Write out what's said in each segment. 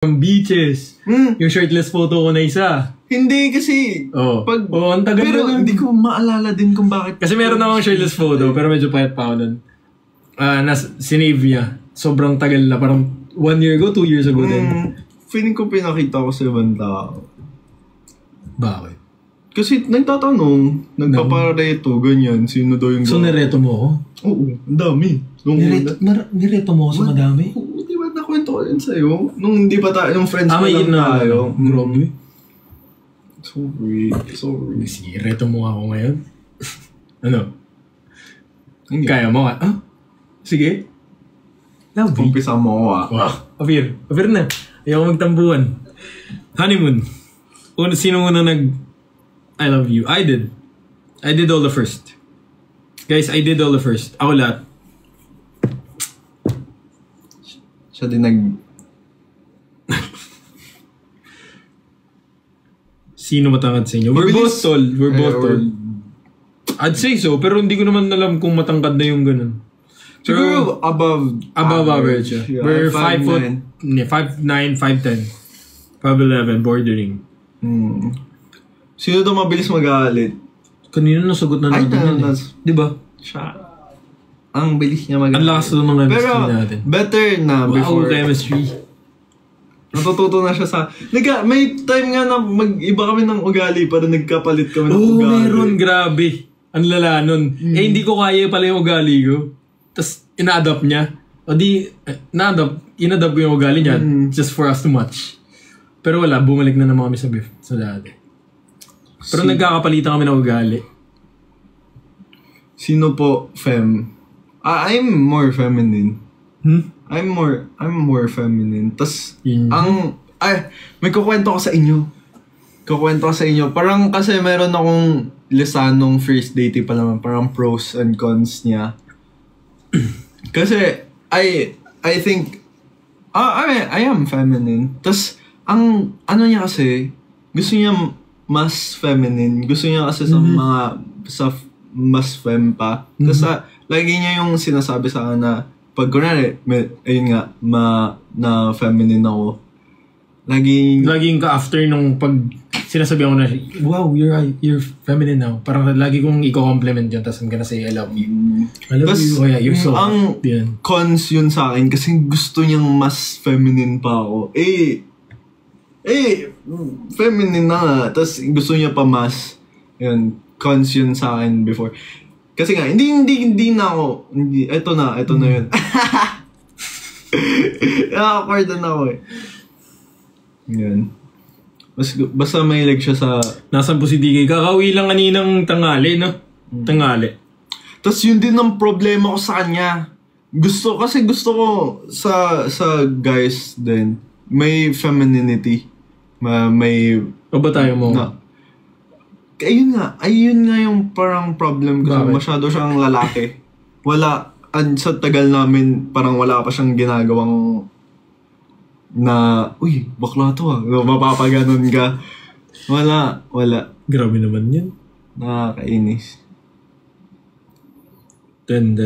beaches. Yung shirtless photo ko na isa. Hindi kasi. Ang tagal pero na. Hindi ko maalala din kung bakit. Kasi meron akong shirtless photo, pero medyo payat pa ako nun. Sinave niya. Sobrang tagal na. Parang 1 year ago, 2 years ago din. Feeling ko pinakita ko sa ibang tao. Bakit? Kasi nagtatanong, nagpapareto, ganyan, sino daw yung... So, nireto mo ako? Oo, ang dami. Nireto mo ako sa madami? Oo, di ba nakwento ko rin sa'yo? Nung hindi pa tayo, nung friends pa lang tayo. Grabe. Sorry. Sige, reto mo ako ngayon. Ano? Kaya mo ka? Sige. Umpisa mo ako Wow. Appear na. Ayaw magtambuhan. Honeymoon. Sino muna I love you. I did all the first. Guys, I did all the first. Ako lahat. Siya din Sino matangkad sa inyo? We're both tall. I'd say so, pero hindi ko naman alam kung matangkad na yung ganun. Siguro above average. Yeah. We're 5 foot, 5'9", 5'10", 5'11", bordering. Sino to mabilis magalit? Kanina nasagot na natin yan. Diba? Siya. Ang bilis niya magalit. Ang lakas doon ng chemistry natin. Better na before. Wow, chemistry. Natututo na siya sa... May time nga na mag-iba kami ng ugali para nagkapalit kami ng ugali. Meron. Grabe. Ang lala nun. Hindi ko kaya pala yung ugali ko. Tapos, ina-adapt niya. O di, in-adapt ko yung ugali niya just for us to match. Pero wala, bumalik na naman kami sa dati. Pero nagkakapalitan kami ng ugali. Sino po, fem? I'm more feminine. I'm more feminine. Tas, may kukwento ko sa inyo. Parang kasi meron akong lisanong first date pa naman. Parang pros and cons niya. Kasi, I think, I am feminine. Tas, ang ano niya kasi, gusto niya mas feminine. Gusto niya kasi sa mas fem pa. Tapos lagi niya yung sinasabi sa akin na pag kunwari, ayun nga, na feminine ako. Laging ka-after nung pag sinasabi ako na, wow, you're feminine now. Parang lagi kong i-compliment yun. Tapos I'm gonna say, I love you. I love you. Oh yeah, you're so ang cons yun sa akin kasi gusto niyang mas feminine pa ako. Feminine na nga. Tapos gusto niya pa mas. Yun, cons yun sa akin before. Kasi nga, hindi na ako. Ito na yun. Awkward na ako eh. Yun. Basta may leg siya sa... Nasaan po si DK? Kakauwi lang kaninang tangali, no? Tangali. Tapos yun din ang problema ko sa kanya. Gusto ko sa guys din, may femininity. May... O ba tayo mo? Ayun nga yung parang problem ko. Masyado siyang lalaki. Wala, sa tagal namin, parang wala pa siyang ginagawang na, uy, bakla to mapapaganon ka. Wala. Grabe naman yan. Nakakainis. Then,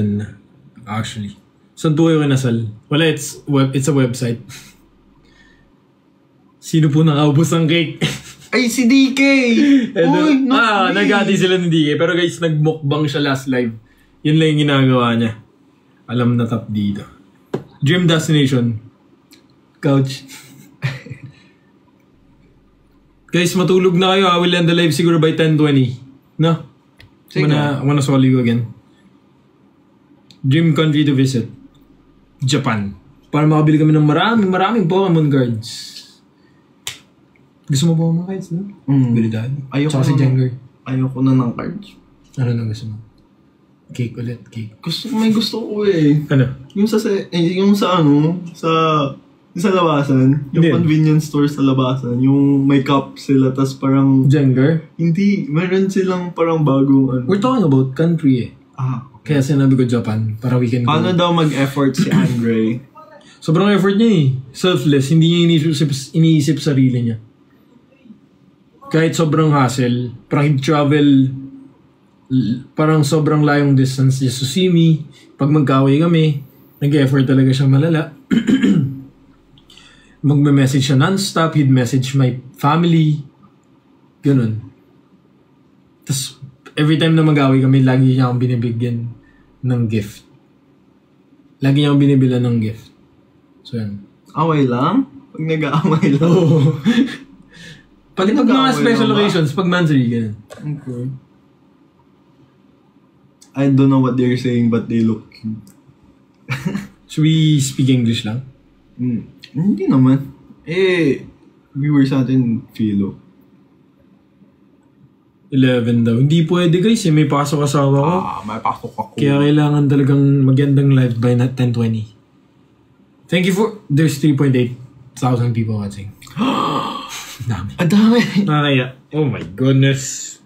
actually. Saan po kayo kinasal? Wala, it's a website. Sino po nakaubos ang cake? Ay, si DK! Uy, nag-ati sila ni DK. Pero guys, nag-mukbang siya last live. Yun lang yung ginagawa niya. Alam na top dito. Dream destination. Couch. Guys, matulog na kayo. I will end the live siguro by 10:20. No? I'm gonna swallow you again. Dream country to visit. Japan. Para makabili kami ng maraming Pokemon cards. Gusto mo Pokemon cards, no? Bili dahil. Tsaka si Jengar. Ayoko na ng cards. Ano na gusto mo? Cake ulit, cake. May gusto ko eh. Ano? Yung sa labasan, yung convenience store sa labasan, yung may cup sila, tas parang... Jengar? Hindi, meron silang parang bagong We're talking about country eh. Okay. Kaya sinabi ko Japan, para we can go. Paano daw mag-effort si Andre? Sobrang effort niya eh. Selfless, hindi niya iniisip sarili niya. Kahit sobrang hassle, parang he'd travel, parang sobrang layong distance just to see me. Pag magkaway kami, nag-effort talaga siyang malala. magme-message siya non-stop, he'd message my family. Ganun. Tapos, every time na mag-away kami, lagi niya akong binibigyan ng gift. Lagi niya akong binibilan ng gift. So, yan. Away lang? Pag nag-aaway lang? Oo. Pag mga special occasions, pag monthly, ganun. Okay. I don't know what they're saying, but they look cute. Should we speak English lang? Hindi naman. Viewers natin, Philo. 11 daw. Hindi pwede guys, may pasok asawa ko. May pasok ako. Kaya kailangan talagang magandang live by 10:20. Thank you for... There's 3,800 people watching. Dami. Dami. Nakakaya. Oh my goodness.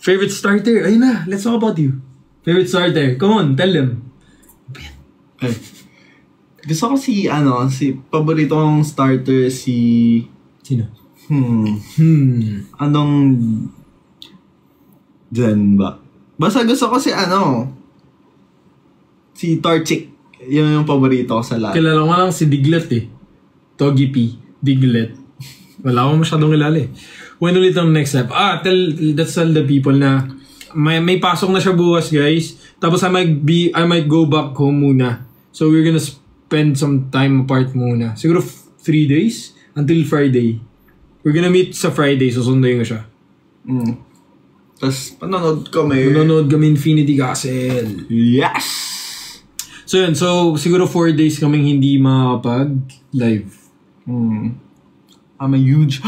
Favorite starter? Ayun na, let's talk about you. Favorite starter? Come on, tell them. Ay. Gusto ko paborito kong starter si... Sino? Anong... Zen ba? Basta gusto ko si si Torchic. Yun yung paborito ko sa lahat. Kilala ko lang si Diglett eh. Togi P. Diglett. Wala akong masyadong kilala eh. When ulit ang next step? Let's tell the people na may pasok na siya bukas guys. Tapos I might go back home muna. So we're gonna spend some time apart muna. Siguro 3 days until Friday. We're gonna meet sa Friday. Susunduin ko siya. Tapos panonood kami Infinity Castle. Yes! So yun. So siguro 4 days kaming hindi makapag-live. I'm a huge...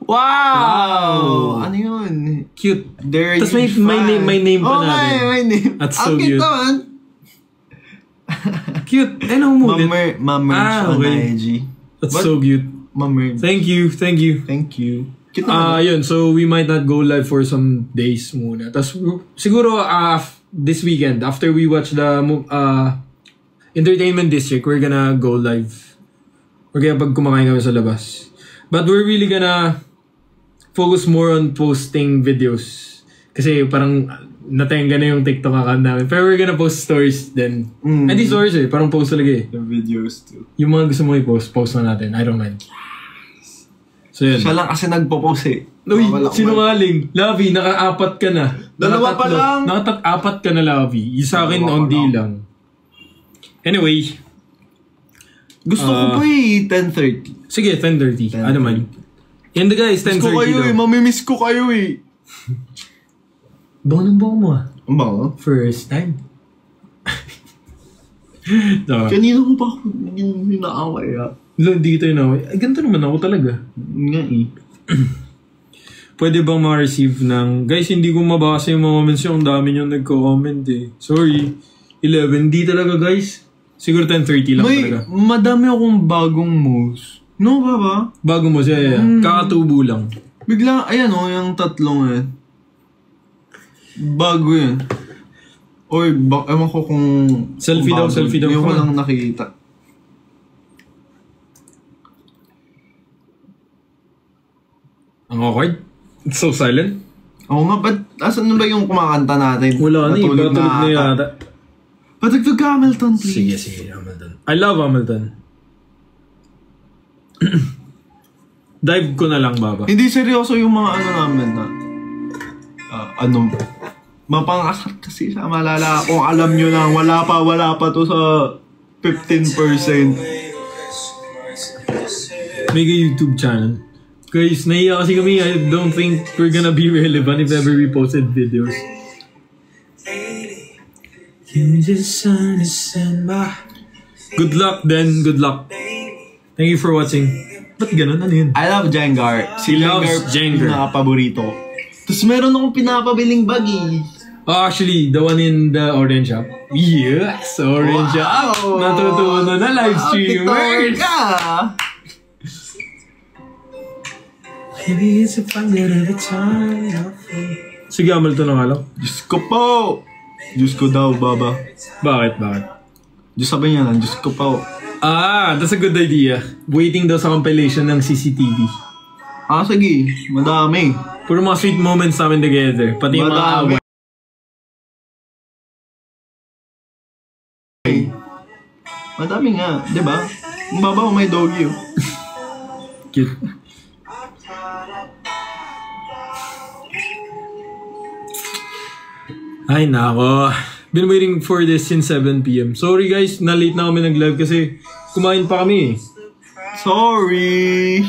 Wow! Ano yun? Cute. Tapos may name pa natin. My name. That's so cute. Naman. Cute. Ano mo ulit? Mamerch on IG. That's so cute. Mamerch. Thank you. Cute naman. Yun. So we might not go live for some days muna. Tapos siguro this weekend, after we watch the Entertainment District, we're gonna go live. Or kaya pag kumakain kami sa labas. But we're really gonna focus more on posting videos. Kasi parang natenga na yung TikTok account namin. Pero we're gonna post stories then. Hindi stories parang post talaga eh. The videos too. Yung mga gusto mo i-post, post na natin. I don't mind. So yun. Siya lang kasi nagpo-post eh. Uy, sinungaling. Lavi, naka-4 ka na. Dalawa pa lang. Naka-4 ka na, Lavi. Yung sa akin, only lang. Anyway. Gusto ko pa 10:30. Sige, 10:30. Ano man. And guys, 10:30 Gusto ko kayo mamimiss ko kayo Bango ng bango mo Ang bango? First time. Kanina ko pa ako hinaaway Hindi kita hinaaway. Ganito naman ako talaga. Nga Pwede bang ma-receive ng... Guys, hindi ko mabasa yung mga comments yung dami nyo nagko-comment Sorry. 11. Hindi talaga guys. Siguro 10:30 lang talaga. Madami akong bagong moves. No ba? Bago mo siya. Kakatubo lang. Bigla, ayan yung tatlong Bago yan. Oy, ewan ko kung... Selfie daw. Hindi ko lang nakikita. Ang awkward. It's so silent. Oo nga, ba't asan na ba yung kumakanta natin? Wala na Batulog na yata. Patugtog ka, Hamilton, please. Sige, Hamilton. I love Hamilton. Dive ko na lang, Baba. Hindi seryoso yung mga namin na... mapangasar kasi siya. Malala kung alam nyo lang, wala pa to sa 15%. Mega YouTube channel. Guys, nahiya kasi kami. I don't think we're gonna be relevant if ever we posted videos. Good luck then. Good luck. Thank you for watching. Ba't ganun? Ano yun? I love Jengar. Si Jengar pinaka-paborito. Tapos meron akong pinapabiling bag actually, the one in the orange shop. Yes! Orange shop! Natutunan na live streamers! Maybe it's a fun little time. Sige, Hamilton na nga lang. Diyos ko po! Diyos ko daw, Baba. Bakit? Diyos sabi niya lang, Diyos ko po. That's a good idea. Waiting daw sa compilation ng CCTV. Sige. Madami. Puro mga sweet moments namin together. Pati yung mga away. Madami nga, di ba? Ang baba, may doggy. Cute. Ay, nako. Been waiting for this since 7 p.m. Sorry guys, na-late na kami nag-live kasi kumain pa kami eh. Sorry!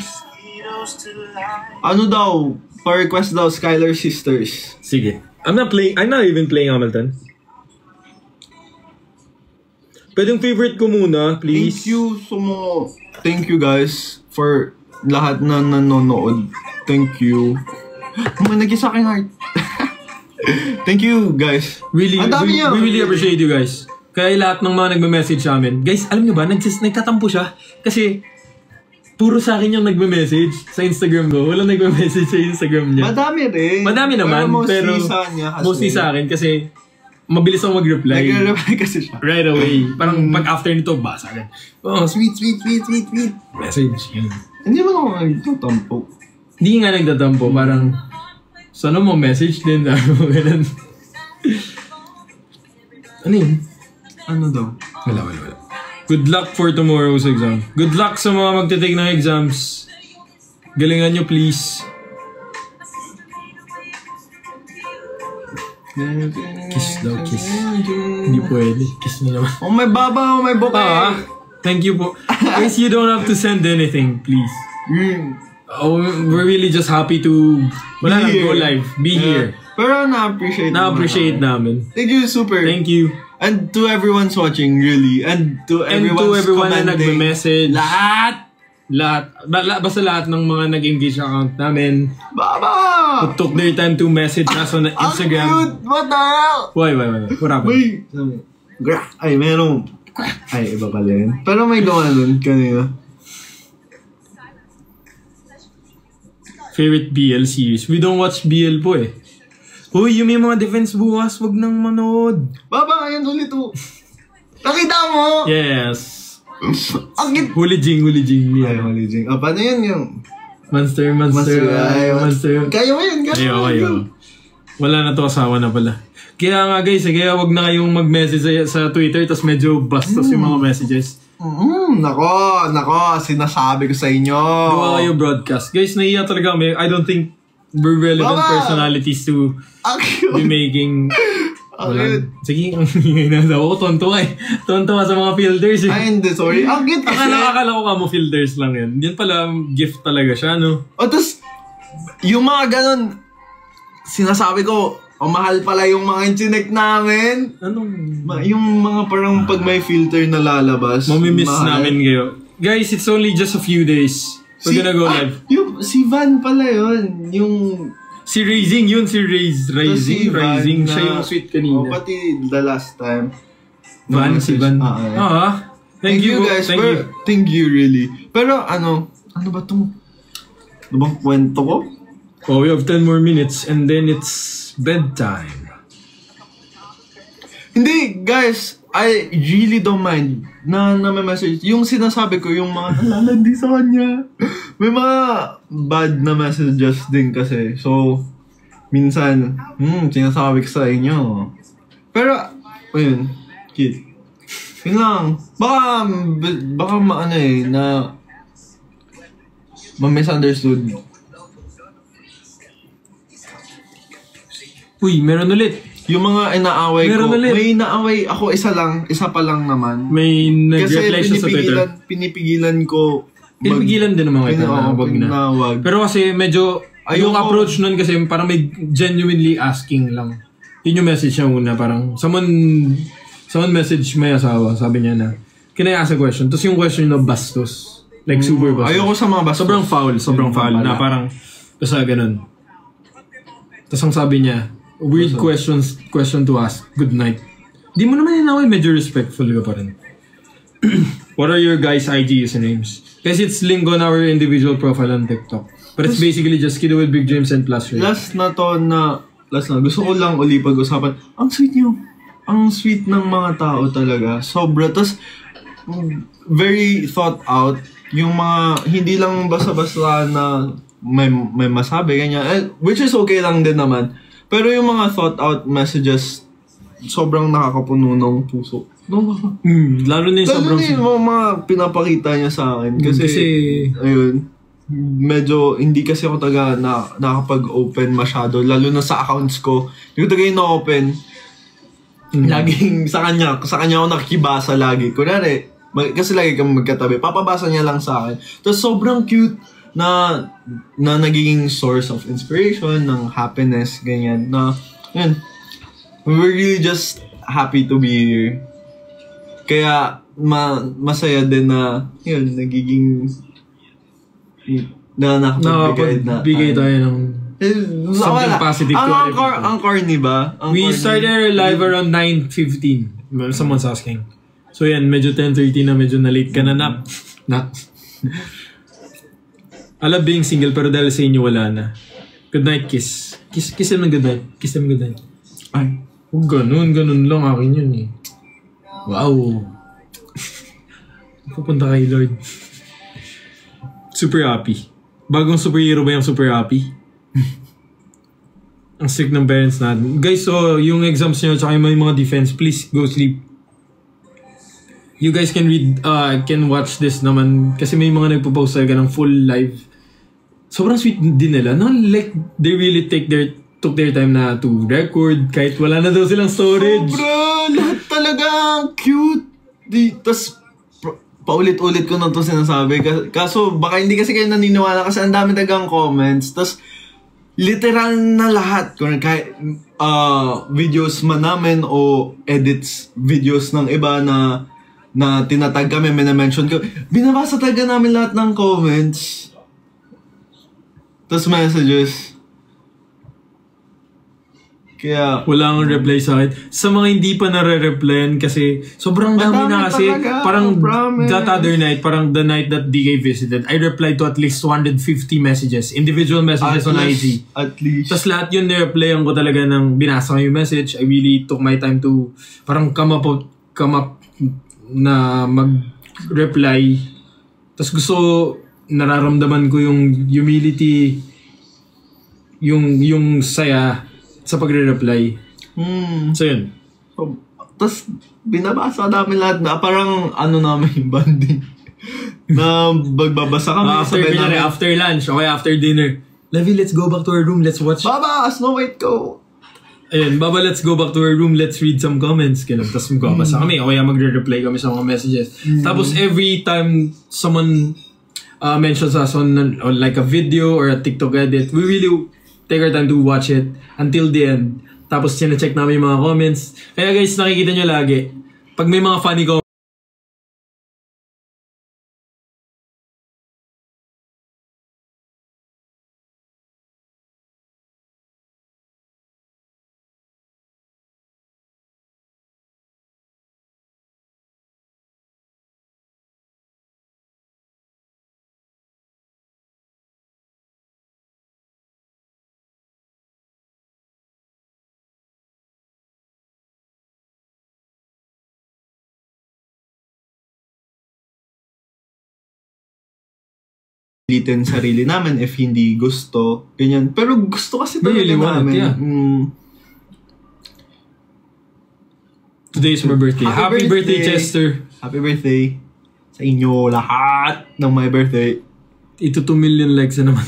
Ano daw? Pa-request daw, Skylar Sisters. Sige. I'm not even playing Hamilton. Pwedeng favorite ko muna, please. Thank you guys for lahat na nanonood. Thank you. May nag-isa aking heart. Thank you guys. We really appreciate you guys. Kaya lahat ng mga nagme-message sa amin. Guys, alam niyo ba, nagtatampo siya. Kasi puro sa akin yung nagme-message sa Instagram ko. Walang nagme-message sa Instagram niya. Madami rin. Madami naman. Pero mostly sa akin kasi mabilis ako mag-reply. Nag-reply kasi siya. Right away. Parang pag after nito, basa agad. Oh, sweet. Message. Yun. Hindi mo ako nagtatampo. Hindi nga nagtatampo. Parang sana mo message din. Ganun. Ano yun? Ano daw? Wala. Good luck for tomorrow's exam. Good luck sa mga magte-take ng exams. Galingan nyo, please. Kiss daw, kiss. Hindi pwede. Kiss mo naman. Oh, may baba, oh, may bukay. Thank you po. Guys, you don't have to send anything, please. Oh, we're really just happy to wala lang, go live. Be here. Pero na-appreciate namin. Thank you, super. Thank you. And to everyone's watching, really. And to everyone na nagme-message. Basta lahat ng mga nag-engage account namin. Baba! Who took their time to message us on Instagram. Cute! What the hell? Why? What happened? Ay, meron. Ay, iba pala yun. Pero may gawa nun kanina. Favorite BL series? We don't watch BL po eh. Uy, yung may mga defense bukas, wag nang manood. Baba, ayan ulit oh. Nakita mo? Yes. Akit. Huli Jing. Ay, Huli Jing. Paano yun yung? Monster. Kaya mo yun. Kayo. Wala na to, asawa na pala. Kaya nga guys, kaya wag na kayong mag-message sa Twitter, tas medyo bastos yung mga messages. Nako, sinasabi ko sa inyo. Gawa kayo broadcast. Guys, nahiya talaga kami. I don't think we're relevant personalities to be making... Sige, nasa ako, tonto eh. Tonto sa mga filters eh. Ay, hindi, sorry. Akit kasi. Akala ko kamo filters lang yan. Yan pala, gift talaga siya, no? O, tas, yung mga ganun, sinasabi ko, mahal pala yung mga chinek namin. Anong? Yung mga parang pag may filter na lalabas. Mamimiss namin kayo. Guys, it's only just a few days. We're gonna go live. Si Van pala yun. Si Rising. Siya yung sweet kanina. Pati the last time. Si Van. Thank you guys. Thank you really. Pero ano ba itong bang kwento ko? Oh, we have 10 more minutes and then it's bedtime. Hindi, guys. I really don't mind na may message. Yung sinasabi ko, yung mga nalalandi sa kanya. May mga bad na messages din kasi. So, minsan, sinasabi ko sa inyo. Pero, ayun, cute. Yun lang. Baka ma-misunderstood. Uy, meron ulit. Yung mga inaaway meron ko, ulit. may inaaway ako isa pa lang naman. May nag-reply siya sa Twitter. Pinipigilan ko. Pinipigilan din naman kita na wag na. Pero kasi medyo, yung approach nun kasi parang may genuinely asking lang. Yun yung message niya una, parang someone message may asawa, sabi niya na, can I ask a question? Tapos yung question na bastos. Like super bastos. Ayoko sa mga bastos. Sobrang foul na parang, basta ganun. Tapos ang sabi niya, weird question to ask. Good night. Di mo naman inaway, medyo respectful ka pa rin. What are your guys' IG usernames? Kasi it's linked on our individual profile on TikTok. But it's basically just Kido with Big Dreams and Plus. Right? Last na. Gusto ko lang uli pag-usapan. Ang sweet niyo. Ang sweet ng mga tao talaga. Sobra. Tapos, very thought out. Yung mga, hindi lang basta-basta na may masabi, ganyan. Which is okay lang din naman. Pero yung mga thought out messages, sobrang nakakapuno ng puso. No? Lalo na yung sobrang... Lalo na yung mga pinapakita niya sa akin. Kasi ayun, medyo, hindi kasi ako nakapag-open masyado. Lalo na sa accounts ko. Hindi ko yung na-open. Laging sa kanya ako nakikibasa lagi. Kunwari, kasi lagi kami magkatabi. Papabasa niya lang sa akin. Tapos sobrang cute na nagiging source of inspiration, ng happiness, ganyan. Na, yun. We're really just happy to be here. Kaya, masaya din na, yun, nagiging, nakapag-bigay tayo ng something positive to everyone. Ang corny ba? We started live around 9:15. Someone's asking. So yan, medyo 10:30 na, medyo na-late ka na. Not. I love being single, pero dahil sa inyo, wala na. Good night, kiss. Kiss him ng good night. Kiss him good night. Ay. Oh, ganun lang akin yun eh. Wow. Pupunta kay Lord. Super happy. Bagong superhero ba yung super happy? Ang sick ng parents natin. Guys, so yung exams nyo tsaka yung mga defense, please go sleep. You guys can read, can watch this naman kasi may mga nagpo-post talaga ng full live. Sobrang sweet din nila. No? Like, they really took their time na to record kahit wala na daw silang storage. Sobra! Lahat talaga cute! Tapos, paulit-ulit ko na ito sinasabi. Kaso, baka hindi kasi kayo naniniwala kasi ang dami tagang comments. Tapos, literal na lahat. Kung kahit videos man namin o edits videos ng iba na tinatag kami, may na-mention ko. Binabasa talaga namin lahat ng comments. Tapos messages. Kaya... wala akong reply sa akin. Sa mga hindi pa nare-replyan kasi sobrang dami na kasi. Talaga, parang that other night, parang the night that DK visited, I replied to at least 250 messages. Individual messages on IG. At least. Tapos lahat yun nireplyan ko talaga ng binasa ko yung message. I really took my time to parang come up na mag-reply. Tapos gusto, nararamdaman ko yung humility, yung saya sa pagre-reply. So yun. Tapos binabasa namin lahat na parang namin bonding. Na magbabasa kami. After lunch, okay, after dinner. Levi, let's go back to our room, let's watch. Baba, Snow White go! Ayun, Baba, let's go back to our room, let's read some comments. Ganun. Tapos magbabasa kami, o kaya magre-reply kami sa mga messages. Tapos every time someone mentions us on like a video or a TikTok edit, we really take our time to watch it until the end. Tapos sina-check namin yung mga comments. Kaya guys, nakikita nyo lagi, pag may mga funny comments, litin sarili namin if hindi gusto, ganyan. Pero gusto kasi talaga namin. Yeah. Today is my birthday. Happy birthday, Chester. Happy birthday sa inyo lahat ng my birthday. Ito 2 million likes na naman.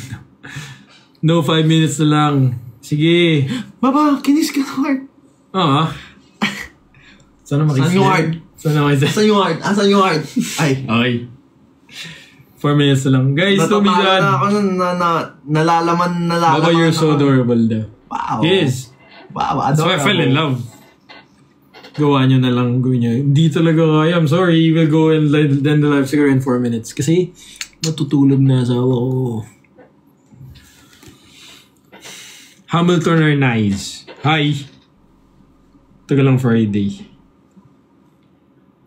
No, 5 minutes na lang. Sige. Baba, kinis ka ng heart. Sana makis. Saan yung heart? Saan yung heart? Asan yung heart? Ay. Okay. 4 minutes na lang. Guys, to be done. Nalalaman. Baba, you're so adorable daw. Wow. Yes. Wow, adorable. So I fell in love. Gawa nyo na lang. Gawin nyo. Hindi talaga kaya. I'm sorry. We'll go and end the live siguro in 4 minutes. Kasi matutulog na asawa ko. Hamilton are nice. Hi. Taga lang Friday.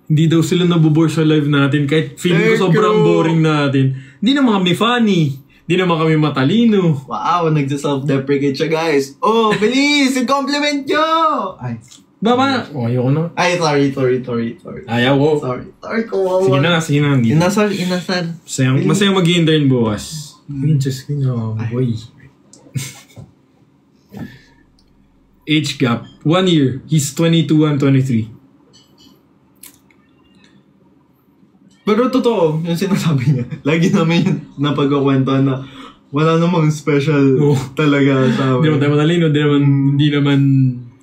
Hindi daw sila nabubore sa live natin kahit feeling ko sobrang boring natin. Hindi naman kami funny. Hindi naman kami matalino. Wow, nagsa-self-deprecate siya, guys. Oh, bilis! Compliment nyo! Ay. Baba! Oh, ayoko na. Ay, sorry. Ayaw ko. Sorry ko. Sige na. Inasal. Masaya mag-i-intern bukas. Just boy. Age gap. 1 year. He's 22, I'm 23. Pero totoo, yung sinasabi niya. Lagi namin yung napagkakwentuhan na wala namang special talaga sa Hindi naman tayo matalino, hindi naman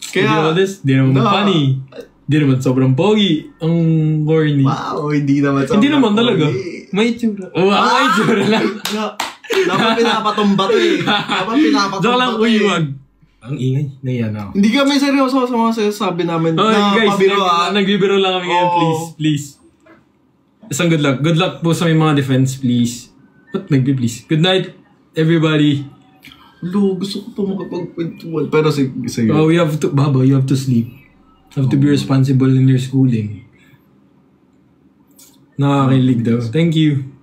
kaya, hindi naman funny. Hindi naman sobrang pogi. Ang corny. Wow, hindi naman sobrang hindi naman talaga. pogi. May itsura. May itsura lang. Dapat pinapatumba to eh. Dapat pinapatumba Joke lang, to eh. wag. Ang ingay. Naiyan ako. Hindi kami seryoso sa mga sinasabi namin na guys, pabiro nagbibiro lang kami ngayon, please. Isang good luck. Good luck po sa may mga defense, please. Ba't please? Good night, everybody. Lo, gusto ko pa makapagpintuan. Pero sige. Oh, Baba, you have to sleep. You have to be responsible in your schooling. Nakakakilig daw. Thank you.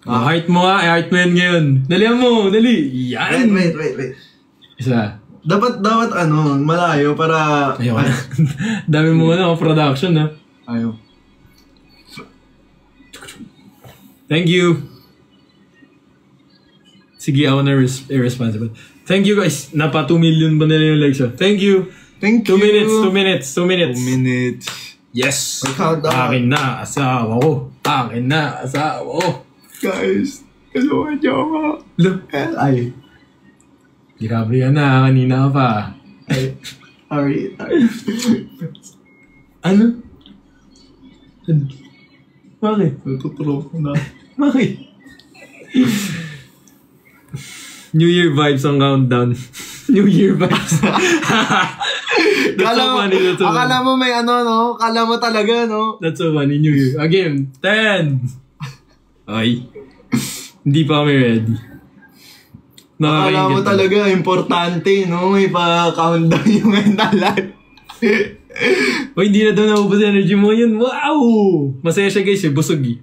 Heart mo nga. Heart mo yan ngayon. Dalihan mo. Dali. Yan. Wait. Isa. Dapat malayo para... Ayaw na. Dami mo production ha. Ayaw. Thank you. Sige, ako na irresponsible. Thank you guys. Napa 2 million ba nila yung likes? Thank you. 2 minutes. Yes. Akin na asawa ko. Guys, tulungan niyo ako. Look. Ay. Grabe yan na. Kanina pa. Sorry. Ano? Bakit? Natuturo ko na. Bakit? New Year vibes ang countdown. New Year vibes. That's so funny. Akala mo may no? Akala mo talaga, no? That's so funny. New Year. Again, 10. Ay. Hindi pa kami ready. Akala mo talaga, importante, no? May pa-countdown yung mental. O, hindi na daw naubos energy mo yun. Wow! Masaya siya guys, busog eh.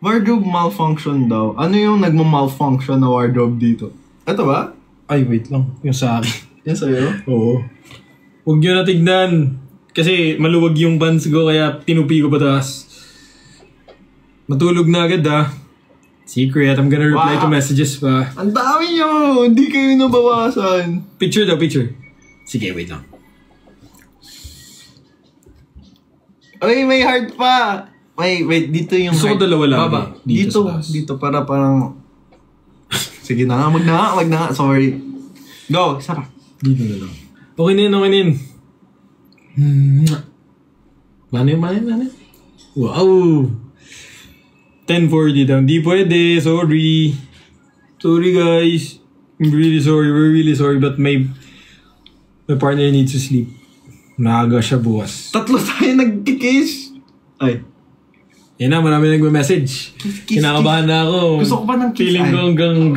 Wardrobe malfunction daw. Ano yung nagma-malfunction na wardrobe dito? Ito ba? Ay, wait lang. Yung sa akin. Yan sa'yo? Oo. Huwag nyo na tignan. Kasi maluwag yung pants ko kaya tinupi ko pataas. Matulog na agad Secret. I'm gonna reply to messages pa. Ang dami nyo! Hindi kayo nabawasan. Picture daw, picture. Sige, wait lang. Ay, may heart pa! Wait, dito yung gusto ko dalawa lang. Baba. Dito para parang... Sige na nga, wag na nga. Sorry. Go, isa pa. Dito na lang. Okay na yun. Mano yun? Wow! 10:40 daw. Di pwede. Sorry. Sorry guys. I'm really sorry. We're really sorry. But my partner needs to sleep. Naaga siya bukas. 3 tayo nagkikiss. Ay. Yan na, marami nagme-message. Kinakabahan na ako. Gusto ko pa ng kiss. Feeling ko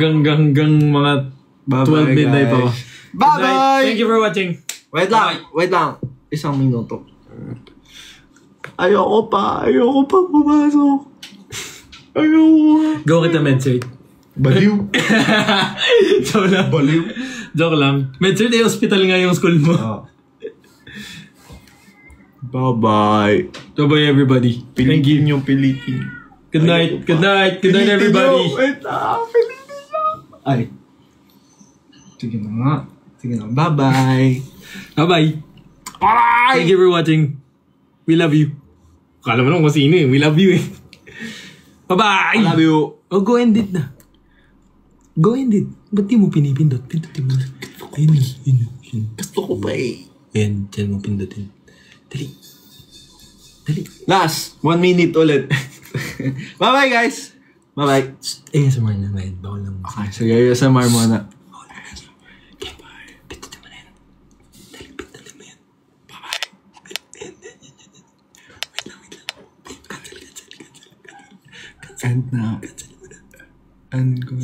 hanggang mga 12 midnight pa. Bye-bye! Thank you for watching. Wait lang. 1 minuto. Ayoko pa pumasok. Ayoko. Go kita MedCert. Baliw. Joke lang. Baliw. Joke lang. MedCert hospital nga yung school mo. Bye-bye. Bye-bye everybody. Pilitin yung pilitin. Good night. Good night everybody. Wait lang. Pilitin lang. Ay. Sige na nga. Bye-bye. Bye-bye. Bye! Thank you for watching. We love you. Kala mo naman kung sino We love you Bye-bye! I love you. Oh, go end it na. Go end it. Ba't di mo pinipindot? Pindutin mo. Ayun. Gusto ko pa Ayan, dyan mo pindutin. Dali. Last. 1 minute ulit. Bye-bye, guys. Bye-bye. ASMR na ngayon. Bawal lang. Okay, sige. ASMR muna. Okay, bye. Pindutin mo na yan. Dali, pindutin mo yan. Bye-bye. Wait lang. Cancel. End na. Cancel mo na. End ko na.